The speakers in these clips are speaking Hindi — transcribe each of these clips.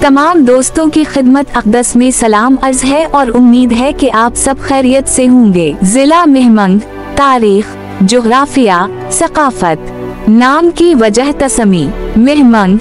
तमाम दोस्तों की खिदमत अक़दस में सलाम अर्ज है और उम्मीद है कि आप सब खैरियत से होंगे। जिला मेहमंग, तारीख, जोग्राफिया, सकाफत। नाम की वजह तसमी। मेहमंग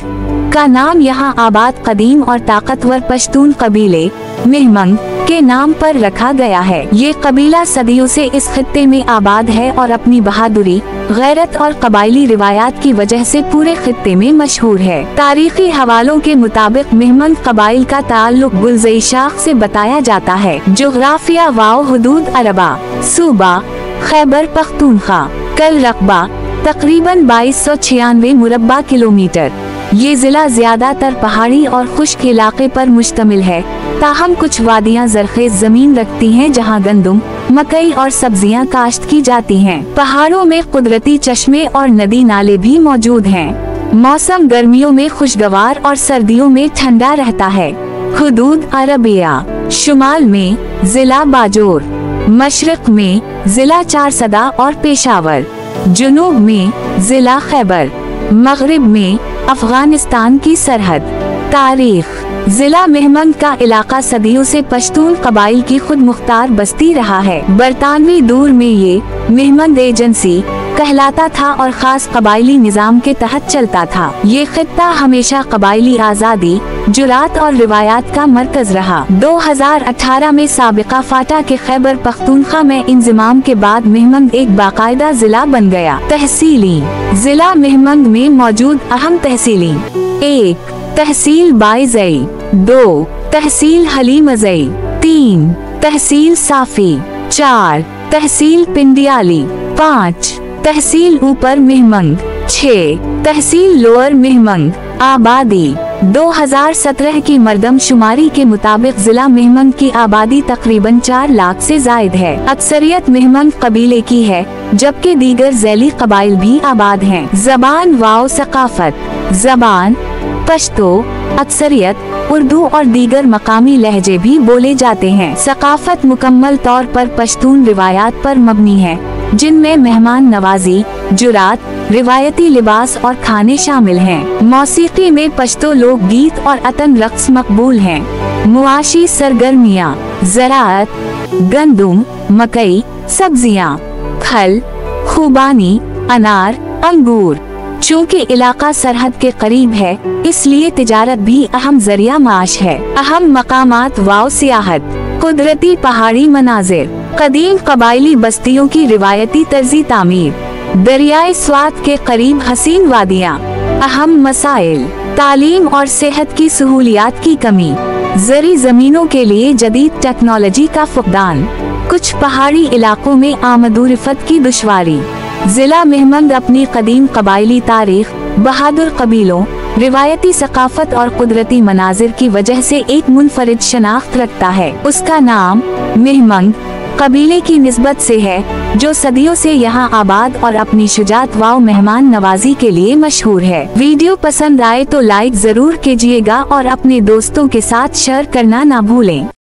का नाम यहाँ आबाद कदीम और ताकतवर पश्तून कबीले मेहमंग के नाम पर रखा गया है। ये कबीला सदियों से इस खित्ते में आबाद है और अपनी बहादुरी, गैरत और कबायली रिवायात की वजह से पूरे खित्ते में मशहूर है। तारीखी हवालों के मुताबिक मेहमंग कबाइल का ताल्लुक गुलज़ई शाख से बताया जाता है। जोग्राफिया वाओ हुदूद अरबा, सूबा खैबर पख्तूनख्वा, कल रकबा तकरीबन 2296 मुरब्बा किलोमीटर। ये जिला ज्यादातर पहाड़ी और खुश्क इलाके पर मुश्तमिल है, ताहम कुछ वादियाँ जरखेज जमीन रखती हैं जहाँ गंदुम, मकई और सब्जियाँ काश्त की जाती हैं। पहाड़ों में कुदरती चश्मे और नदी नाले भी मौजूद हैं। मौसम गर्मियों में खुशगवार और सर्दियों में ठंडा रहता है। हुदूद अरबिया। शुमाल में जिला बाजोर, मशरक में जिला चारसदा और पेशावर, जुनूब में जिला खैबर, मगरिब में अफगानिस्तान की सरहद। तारीख। जिला मेहमंग का इलाका सदियों से पश्तून कबाइल की खुद मुख्तार बस्ती रहा है। बरतानवी दौर में ये मेहमंग एजेंसी कहलाता था और खास कबाइली निज़ाम के तहत चलता था। ये खित्ता हमेशा कबाइली आज़ादी, जुरात और रिवायात का मरकज रहा। 2018 में साबिका फाटा के खैबर पख्तूनख्वा में इंज़िमाम के बाद मेहमंग एक बाकायदा जिला बन गया। तहसीली। जिला मेहमंग में मौजूद अहम तहसीली: 1. तहसील बाइज़ई, 2. तहसील हलीमज़ई, 3. तहसील साफी, 4. तहसील पिंडियाली, 5. तहसील ऊपर मेहमंग, 6. तहसील लोअर मेहमंग। आबादी। 2017 की मरदमशुमारी के मुताबिक जिला मेहमंग की आबादी तकरीबन 4 लाख से जायद है। अक्सरियत मेहमंग कबीले की है, जबकि दीगर झैली कबाइल भी आबाद हैं। ज़बान वाओ सकाफत। ज़बान पश्तो, अक्सरियत उर्दू और दीगर मकामी लहजे भी बोले जाते हैं। सकाफत मुकम्मल तौर पर पश्तून रिवायात पर मबनी है, जिनमें मेहमान नवाजी, जुरात, रिवायती लिबास और खाने शामिल हैं। मौसीकी में पश्तो लोक गीत और अतन रक्स मकबूल हैं। मुआशी सरगर्मियाँ: ज़राअत, गंदुम, मकई, सब्जियाँ, फल, खुबानी, अनार, अंगूर। चूँकि इलाका सरहद के करीब है, इसलिए तिजारत भी अहम जरिया माश है। अहम मकामात वाओ सियाहत। कुदरती पहाड़ी मनाजिर, कदीम कबाइली बस्तियों की रिवायती तर्जी तामीर, दरियाए स्वात के करीब हसीन वादियाँ। अहम मसाइल: तालीम और सेहत की सहूलियात की कमी, ज़री ज़मीनों के लिए जदीद टेक्नोलॉजी का फुकदान, कुछ पहाड़ी इलाकों में आमदोरफ़त की दुश्वारी। जिला मेहमंग अपनी कदीम कबाइली तारीख, बहादुर कबीलों, रिवायती सकाफत और कुदरती मनाजिर की वजह से एक मुनफरिद शनाख्त रखता है। उसका नाम मेहमंग कबीले की निस्बत से है, जो सदियों से यहाँ आबाद और अपनी शुजात व मेहमान नवाजी के लिए मशहूर है। वीडियो पसंद आए तो लाइक जरूर कीजिएगा और अपने दोस्तों के साथ शेयर करना ना भूलें।